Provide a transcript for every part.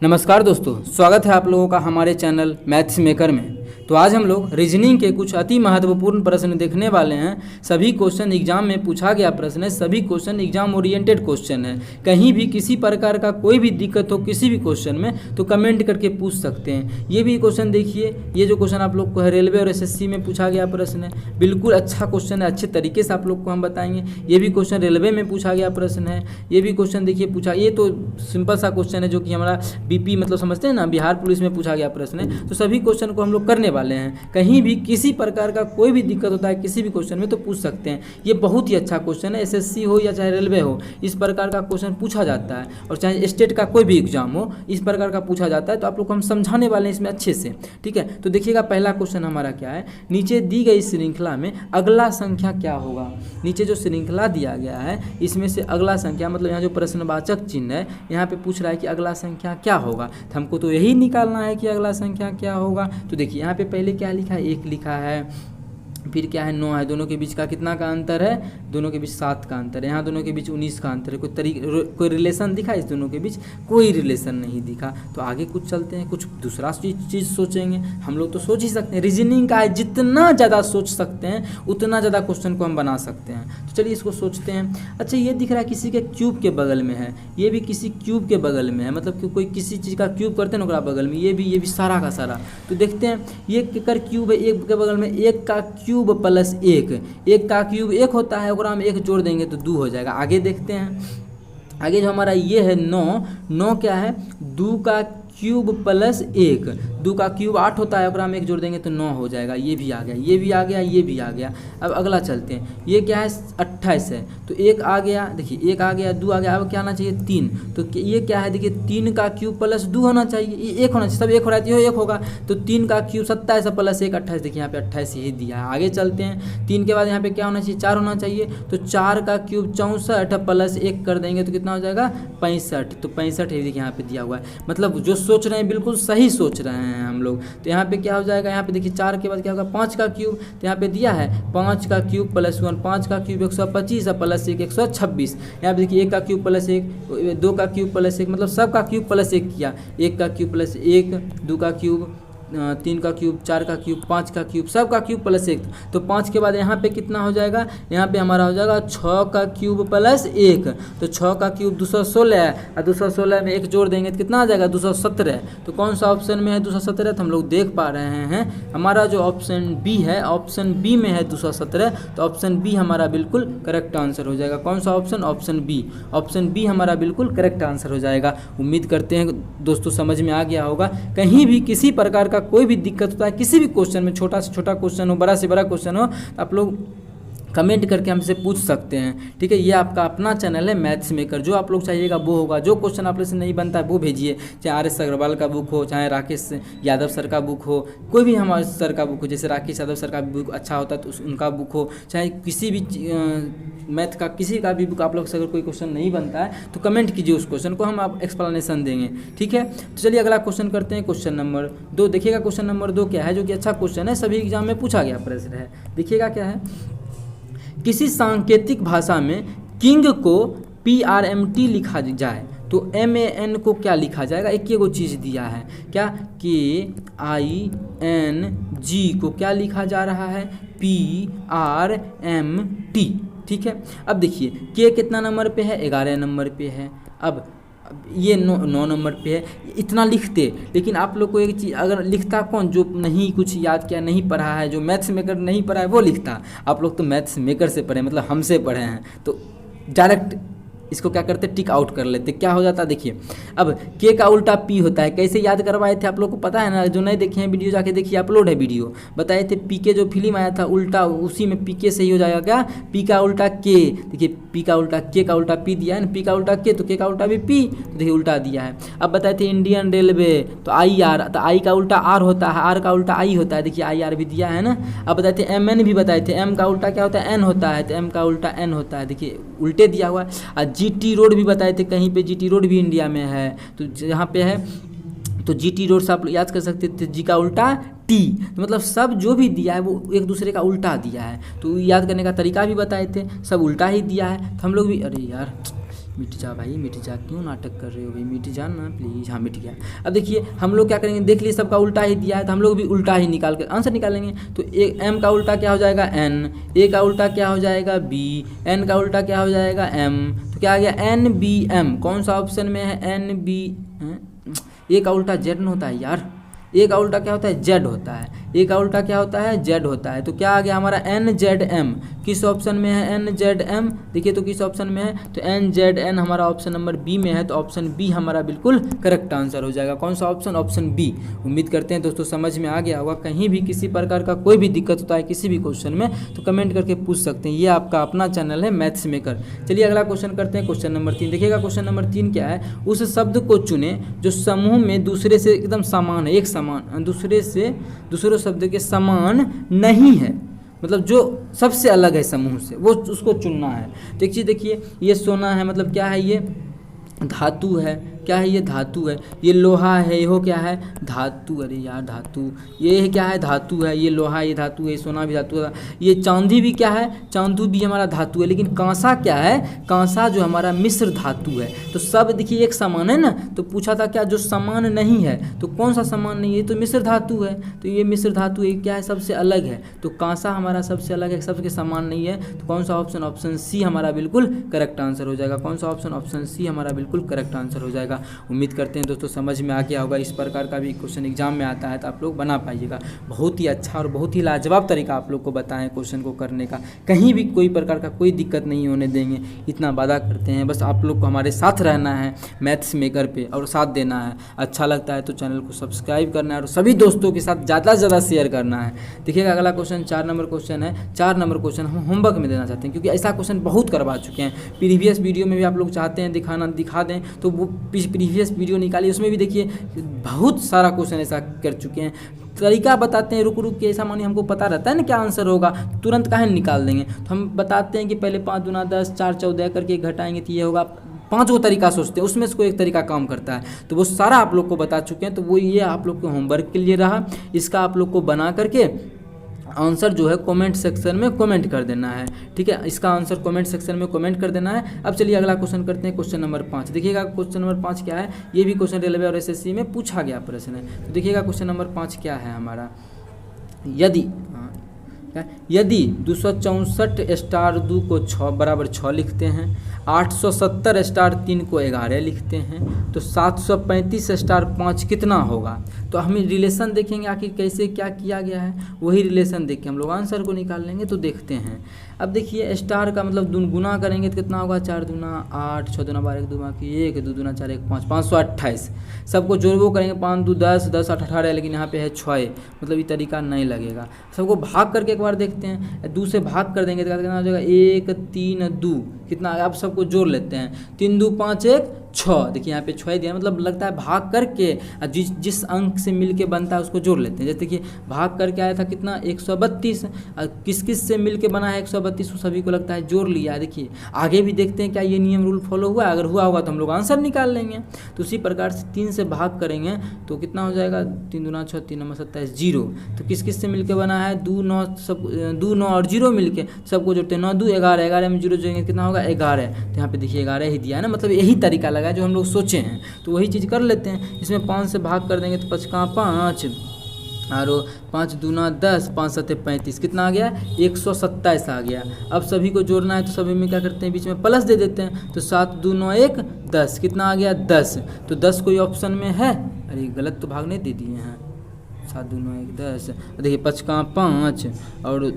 नमस्कार दोस्तों, स्वागत है आप लोगों का हमारे चैनल मैथ्स मेकर में। तो आज हम लोग रीजनिंग के कुछ अति महत्वपूर्ण प्रश्न देखने वाले हैं। सभी क्वेश्चन एग्जाम में पूछा गया प्रश्न है, सभी क्वेश्चन एग्जाम ओरिएंटेड क्वेश्चन है। कहीं भी किसी प्रकार का कोई भी दिक्कत हो किसी भी क्वेश्चन में तो कमेंट करके पूछ सकते हैं। ये भी क्वेश्चन देखिए, ये जो क्वेश्चन आप लोग को है रेलवे और एसएससी में पूछा गया प्रश्न है, बिल्कुल अच्छा क्वेश्चन है, अच्छे तरीके से आप लोग को हम बताएंगे। ये भी क्वेश्चन रेलवे में पूछा गया प्रश्न है। ये भी क्वेश्चन देखिए पूछा, ये तो सिंपल सा क्वेश्चन है जो कि हमारा बीपी मतलब समझते हैं ना, बिहार पुलिस में पूछा गया प्रश्न है। तो सभी क्वेश्चन को हम लोग करने वाले हैं। कहीं भी किसी प्रकार का कोई भी दिक्कत होता है किसी भी क्वेश्चन में तो पूछ सकते हैं। ये बहुत ही अच्छा क्वेश्चन है, एसएससी हो या चाहे रेलवे हो, इस प्रकार का क्वेश्चन पूछा जाता है। और चाहे स्टेट का कोई भी एग्जाम हो, इस प्रकार का पूछा जाता है। तो आप लोग को हम समझाने वाले हैं इसमें अच्छे से, ठीक है। तो देखिएगा पहला क्वेश्चन हमारा क्या है, नीचे दी गई श्रृंखला में अगला संख्या क्या होगा। नीचे जो श्रृंखला दिया गया है इसमें से अगला संख्या मतलब यहाँ जो प्रश्नवाचक चिन्ह है यहाँ पे पूछ रहा है कि अगला संख्या क्या होगा। तो हमको तो यही निकालना है कि अगला संख्या क्या होगा। तो देखिए यहाँ पे पहले क्या लिखा है, 1 लिखा है, फिर क्या है 9 है, दोनों के बीच का कितना का अंतर है, दोनों के बीच 7 का अंतर है, यहाँ दोनों के बीच 19 का अंतर है। कोई रिलेशन दिखा इस दोनों के बीच, कोई रिलेशन नहीं दिखा। तो आगे कुछ चलते हैं, कुछ दूसरा चीज़ सोचेंगे। हम लोग तो सोच ही सकते हैं, रीजनिंग का है, जितना ज़्यादा सोच सकते हैं उतना ज़्यादा क्वेश्चन को हम बना सकते हैं। तो चलिए इसको सोचते हैं। अच्छा, ये दिख रहा है किसी के क्यूब के बगल में है, ये भी किसी क्यूब के बगल में है, मतलब कि कोई किसी चीज़ का क्यूब करते हैं ना बगल में, ये भी सारा का सारा। तो देखते हैं ये केकर क्यूब है, एक के बगल में 1 का क्यूब प्लस 1 का क्यूब 1 होता है, और हम 1 जोड़ देंगे तो 2 हो जाएगा। आगे देखते हैं, आगे जो हमारा ये है 9 क्या है, 2 का क्यूब प्लस 1, 2 का क्यूब 8 होता है, और हम 1 जोड़ देंगे तो 9 हो जाएगा। ये भी आ गया, ये भी आ गया, ये भी आ गया। अब अगला चलते हैं, ये क्या है 28 है, तो 1 आ गया, देखिए 1 आ गया, 2 आ गया, अब क्या आना चाहिए 3। तो ये क्या है, देखिए 3 का क्यूब प्लस 2 होना चाहिए, ये 1 होना चाहिए, सब 1 हो रहा है तो 1 होगा। तो 3 का क्यूब 27 प्लस 1 28, देखिए यहाँ पे 28 यही दिया है। आगे चलते हैं, 3 के बाद यहाँ पे क्या होना चाहिए, 4 होना चाहिए। तो 4 का क्यूब 64 प्लस 1 कर देंगे तो कितना हो जाएगा 65। तो 65 देखिए यहाँ पे दिया हुआ है, मतलब जो सोच रहे हैं बिल्कुल सही सोच रहे हैं हम लोग। तो यहाँ पे क्या हो जाएगा, यहाँ पे देखिए 4 के बाद क्या होगा 5 का क्यूब, तो यहाँ पे दिया है 5 का क्यूब प्लस 1, 5 का क्यूब 125 प्लस 1 126। यहाँ पे देखिए 1 का क्यूब प्लस 1, 2 का क्यूब प्लस 1, मतलब सब का क्यूब प्लस 1 किया। 1 का क्यूब प्लस 1, 2 का क्यूब, 3 का क्यूब, 4 का क्यूब, 5 का क्यूब, सब का क्यूब प्लस 1। तो 5 के बाद यहाँ पे कितना हो जाएगा, यहाँ पे हमारा हो जाएगा 6 का क्यूब प्लस 1। तो 6 का क्यूब 216 है, और 216 में 1 जोड़ देंगे तो कितना आ जाएगा 217। तो कौन सा ऑप्शन में है 217, तो हम लोग देख पा रहे हैं हमारा जो ऑप्शन बी है, ऑप्शन बी में है 217। तो ऑप्शन बी हमारा बिल्कुल करेक्ट आंसर हो जाएगा। कौन सा option, option B. Option B हमारा बिल्कुल करेक्ट आंसर हो जाएगा। उम्मीद करते हैं दोस्तों समझ में आ गया होगा। कहीं भी किसी प्रकार कोई भी दिक्कत होता है किसी भी क्वेश्चन में, छोटा से छोटा क्वेश्चन हो, बड़ा से बड़ा क्वेश्चन हो, तो आप लोग कमेंट करके हमसे पूछ सकते हैं, ठीक है। ये आपका अपना चैनल है मैथ्स मेकर, जो आप लोग चाहिएगा वो होगा। जो क्वेश्चन आप लोग से नहीं बनता है वो भेजिए, चाहे RS अग्रवाल का बुक हो, चाहे राकेश यादव सर का बुक हो, कोई भी हमारे सर का बुक हो, जैसे राकेश यादव सर का बुक अच्छा होता है तो उनका बुक हो, चाहे किसी भी मैथ का किसी का भी बुक आप लोग से अगर कोई क्वेश्चन नहीं बनता है तो कमेंट कीजिए उस क्वेश्चन को, हम आप एक्सप्लेनेशन देंगे, ठीक है। तो चलिए अगला क्वेश्चन करते हैं, क्वेश्चन नंबर 2। देखिएगा क्वेश्चन नंबर 2 क्या है, जो कि अच्छा क्वेश्चन है, सभी एग्जाम में पूछा गया प्रश्न है। देखिएगा क्या है, किसी सांकेतिक भाषा में किंग को PRMT लिखा जाए तो MAN को क्या लिखा जाएगा। एक वो चीज़ दिया है, क्या KING को क्या लिखा जा रहा है PRMT, ठीक है। अब देखिए K कितना नंबर पे है, 11 नंबर पे है। अब ये 9 नंबर पे है। इतना लिखते, लेकिन आप लोग को एक चीज़ अगर लिखता कौन, जो नहीं कुछ याद किया, नहीं पढ़ा है, जो मैथ्स मेकर नहीं पढ़ा है वो लिखता। आप लोग तो मैथ्स मेकर से पढ़े, मतलब हमसे पढ़े हैं, तो डायरेक्ट इसको क्या करते, टिक आउट कर लेते। क्या हो जाता देखिए, अब के का उल्टा पी होता है। कैसे याद करवाए थे आप लोग को पता है ना, जो नहीं देखे हैं वीडियो जाके देखिए, अपलोड है वीडियो, बताए थे। पी के जो फिल्म आया था उल्टा, उसी में पी के से ही हो जाएगा क्या, पी का उल्टा के। देखिए पी का उल्टा के का उल्टा पी दिया है ना, पी का उल्टा के तो के का उल्टा भी पी, तो देखिए उल्टा दिया है। अब बताए थे इंडियन रेलवे तो IR, तो आई का उल्टा आर होता है, आर का उल्टा आई होता है, देखिए IR भी दिया है ना। अब बताए थे MN भी बताए थे, M का उल्टा क्या होता है N होता है, तो M का उल्टा N होता है, देखिए उल्टे दिया हुआ है। और GT रोड भी बताए थे, कहीं पे GT रोड भी इंडिया में है, तो यहाँ पे है तो GT रोड से आप याद कर सकते थे, G का उल्टा T, तो मतलब सब जो भी दिया है वो एक दूसरे का उल्टा दिया है। तो याद करने का तरीका भी बताए थे, सब उल्टा ही दिया है। तो हम लोग भी, अरे यार मिट जा भाई, मिट जा, क्यों नाटक कर रहे हो भाई, मिट जा ना प्लीज़। हाँ मिट गया। अब देखिए हम लोग क्या करेंगे, देख लिए सबका उल्टा ही दिया है तो हम लोग भी उल्टा ही निकाल कर आंसर निकालेंगे। तो एम का उल्टा क्या हो जाएगा एन, ए का उल्टा क्या हो जाएगा बी, एन का उल्टा क्या हो जाएगा एम। तो क्या आ गया एन बी एम, कौन सा ऑप्शन में है एन बी। ए का उल्टा जेड न होता है यार, ए का उल्टा क्या होता है जेड होता है, ए का उल्टा क्या होता है जेड होता है। तो क्या आ गया हमारा एन जेड एम, किस ऑप्शन में है एन जेड एम, देखिए तो किस ऑप्शन में है, तो एन जेड एन हमारा ऑप्शन नंबर बी में है। तो ऑप्शन बी हमारा बिल्कुल करेक्ट आंसर हो जाएगा। कौन सा ऑप्शन, ऑप्शन बी। उम्मीद करते हैं दोस्तों समझ में आ गया होगा। कहीं भी किसी प्रकार का कोई भी दिक्कत होता है किसी भी क्वेश्चन में तो कमेंट करके पूछ सकते हैं। ये आपका अपना चैनल है मैथ्स मेकर। चलिए अगला क्वेश्चन करते हैं, क्वेश्चन नंबर 3 देखिएगा। क्वेश्चन नंबर 3 क्या है, उस शब्द को चुने जो समूह में दूसरे से एकदम समान है, एक समान, दूसरे शब्द के समान नहीं है, मतलब जो सबसे अलग है समूह से वो उसको चुनना है। तो एक चीज़ देखिए, ये सोना है मतलब क्या है, ये धातु है, क्या है ये धातु है, ये लोहा है, ये हो क्या है धातु, अरे यार धातु, ये क्या है धातु है, ये लोहा ये धातु है, ये सोना भी धातु है, ये चांदी भी क्या है चांदू भी हमारा धातु है। लेकिन कांसा क्या है, कांसा जो हमारा मिश्र धातु है। तो सब देखिए एक समान है ना, तो पूछा था क्या जो समान नहीं है, तो कौन सा समान नहीं है, तो मिश्र धातु है। तो ये मिश्र धातु ये क्या है सबसे अलग है, तो कांसा हमारा सबसे अलग है, सबके समान नहीं है। तो कौन सा ऑप्शन, ऑप्शन सी हमारा बिल्कुल करेक्ट आंसर हो जाएगा। कौन सा ऑप्शन, ऑप्शन सी हमारा बिल्कुल करेक्ट आंसर हो जाएगा। उम्मीद करते हैं दोस्तों समझ में आ गया होगा। इस प्रकार का भी क्वेश्चन एग्जाम में आता है तो आप लोग बना पाइएगा। बहुत ही अच्छा और बहुत ही लाजवाब तरीका आप लोग को बताएं क्वेश्चन को करने का, कहीं भी कोई प्रकार का कोई दिक्कत नहीं होने देंगे, इतना वादा करते हैं। बस आप लोग को हमारे साथ रहना है मैथ्स मेकर पे और साथ देना है। अच्छा लगता है तो चैनल को सब्सक्राइब करना है और सभी दोस्तों के साथ ज़्यादा से ज़्यादा शेयर करना है। देखिएगा अगला क्वेश्चन 4 नंबर क्वेश्चन है। 4 नंबर क्वेश्चन हम होमवर्क में देना चाहते हैं क्योंकि ऐसा क्वेश्चन बहुत करवा चुके हैं। प्रीवियस वीडियो में भी आप लोग चाहते हैं दिखा दें तो वो प्रीवियस वीडियो निकालिए, उसमें भी देखिए बहुत सारा क्वेश्चन ऐसा कर चुके हैं। तरीका बताते हैं रुक रुक के, ऐसा मानिए हमको पता रहता है ना क्या आंसर होगा, तुरंत काहे निकाल देंगे। तो हम बताते हैं कि पहले 5 दूना 10 4 14 करके घटाएंगे तो ये होगा। 5 वो तरीका सोचते हैं, उसमें से कोई एक तरीका काम करता है। तो वो सारा आप लोग को बता चुके हैं। तो वो ये आप लोग के होमवर्क के लिए रहा। इसका आप लोग को बना करके आंसर जो है कमेंट सेक्शन में कमेंट कर देना है, ठीक है। इसका आंसर कमेंट सेक्शन में कमेंट कर देना है। अब चलिए अगला क्वेश्चन करते हैं, क्वेश्चन नंबर 5 देखिएगा। क्वेश्चन नंबर 5 क्या है, ये भी क्वेश्चन रेलवे और एसएससी में पूछा गया प्रश्न है। तो देखिएगा क्वेश्चन नंबर 5 क्या है हमारा, यदि 264 स्टार 2 को 6 बराबर 6 लिखते हैं, 870 स्टार 3 को 11 लिखते हैं, तो 735 स्टार 5 कितना होगा। तो हम रिलेशन देखेंगे आखिर कैसे क्या किया गया है, वही रिलेशन देख के हम लोग आंसर को निकाल लेंगे। तो देखते हैं। अब देखिए स्टार का मतलब गुना करेंगे तो कितना होगा, 4 दूना 8, 6 दूना 12, 1 दूना 1, 2 दूना 4, 1 5, 528। सबको जोड़बो करेंगे 5 2 10, 10 8 18, लेकिन यहाँ पे है 6, मतलब ये तरीका नहीं लगेगा। सबको भाग करके एक बार देखते हैं, 2 से भाग कर देंगे तो कितना हो जाएगा 1 3 2, कितना आप सबको जोड़ लेते हैं, 3 2 5 1 6। देखिए यहाँ पे 6 दिया, मतलब लगता है भाग करके जिस अंक से मिलके बनता है उसको जोड़ लेते हैं। जैसे देखिए भाग करके आया था कितना 132, किस किस से मिलके बना है 132, सभी को लगता है जोड़ लिया है। देखिए आगे भी देखते हैं क्या ये नियम रूल फॉलो हुआ है, अगर हुआ होगा तो हम लोग आंसर निकाल लेंगे। तो उसी प्रकार से 3 से भाग करेंगे तो कितना हो जाएगा, 3 दूना 6, 3 9 27 0। तो किस किस से मिलके बना है, 2 9 और 0 मिलके सबको जोड़ते हैं, 9 2 11, 11 में 0 जोड़ेंगे कितना होगा 11। तो यहाँ पे देखिए 11 ही दिया है ना, मतलब यही तरीका लगा जो हम लोग सोचे हैं, तो वही चीज़ कर लेते हैं। इसमें 5 से भाग कर देंगे तो 5 का 5 और 5 दूना 10, 5 7 35, कितना आ गया 127 आ गया। अब सभी को जोड़ना है तो सभी में क्या करते हैं बीच में प्लस दे देते हैं, तो 7 2 9 1 10, कितना आ गया 10। तो 10 कोई ऑप्शन में है, अरे गलत तो भाग नहीं दे दिए हैं, 7 2 9 1 10। देखिए 5 का 5 और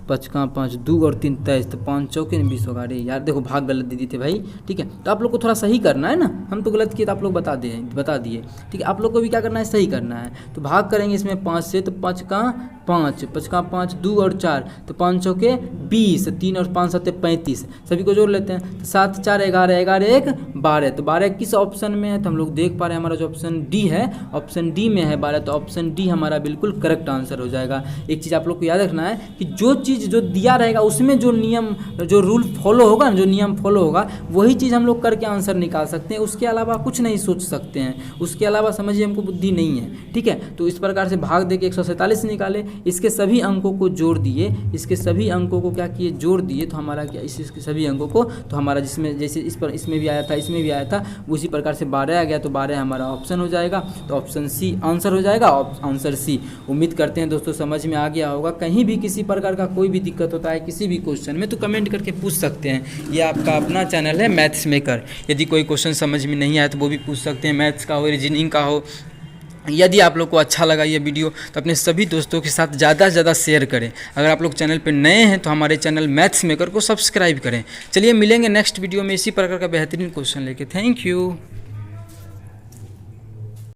5 का 5 2 और 3 23, तो 5 चौके 20 होगा। अरे यार देखो भाग गलत दे दिए थे भाई, ठीक है। तो आप लोग को थोड़ा सही करना है ना, हम तो गलत किए तो आप लोग बता दिए, ठीक है। आप लोग को भी क्या करना है, सही करना है। तो भाग करेंगे इसमें 5 से, तो 5 का 5 2 और 4, तो 5 चौके 20, 3 और 5 7 35, सभी को जोड़ लेते हैं। तो 7 4 11, 11 1 12, तो 12 किस ऑप्शन में है, तो हम लोग देख पा रहे हैं हमारा जो ऑप्शन डी है, ऑप्शन डी में है 12, तो ऑप्शन डी हमारा बिल्कुल करेक्ट आंसर हो जाएगा। एक चीज़ आप लोग को याद रखना है कि जो चीज़ चीज़ जो दिया रहेगा उसमें जो नियम जो रूल फॉलो होगा ना, जो नियम फॉलो होगा वही चीज़ हम लोग करके आंसर निकाल सकते हैं, उसके अलावा कुछ नहीं सोच सकते हैं, उसके अलावा समझिए हमको बुद्धि नहीं है। ठीक है, तो इस प्रकार से भाग दे के 147 निकाले, इसके सभी अंकों को जोड़ दिए, इसके सभी अंकों को क्या किए, जोड़ दिए, तो हमारा क्या इसके सभी अंकों को, तो हमारा जिसमें जैसे इस पर इसमें भी आया था, इसमें भी आया था, उसी प्रकार से 12 आ गया, तो 12 हमारा ऑप्शन हो जाएगा, तो ऑप्शन सी आंसर हो जाएगा, आंसर सी। उम्मीद करते हैं दोस्तों समझ में आ गया होगा। कहीं भी किसी प्रकार का कोई भी दिक्कत होता है किसी भी क्वेश्चन में तो कमेंट करके पूछ सकते हैं। ये आपका अपना चैनल है मैथ्स मेकर, यदि कोई क्वेश्चन समझ में नहीं आया तो वो भी पूछ सकते हैं, मैथ्स का हो, रीजनिंग का हो। यदि आप लोग को अच्छा लगा ये वीडियो तो अपने सभी दोस्तों के साथ ज़्यादा से ज़्यादा शेयर करें। अगर आप लोग चैनल पर नए हैं तो हमारे चैनल मैथ्स मेकर को सब्सक्राइब करें। चलिए मिलेंगे नेक्स्ट वीडियो में इसी प्रकार का बेहतरीन क्वेश्चन लेके। Thank you.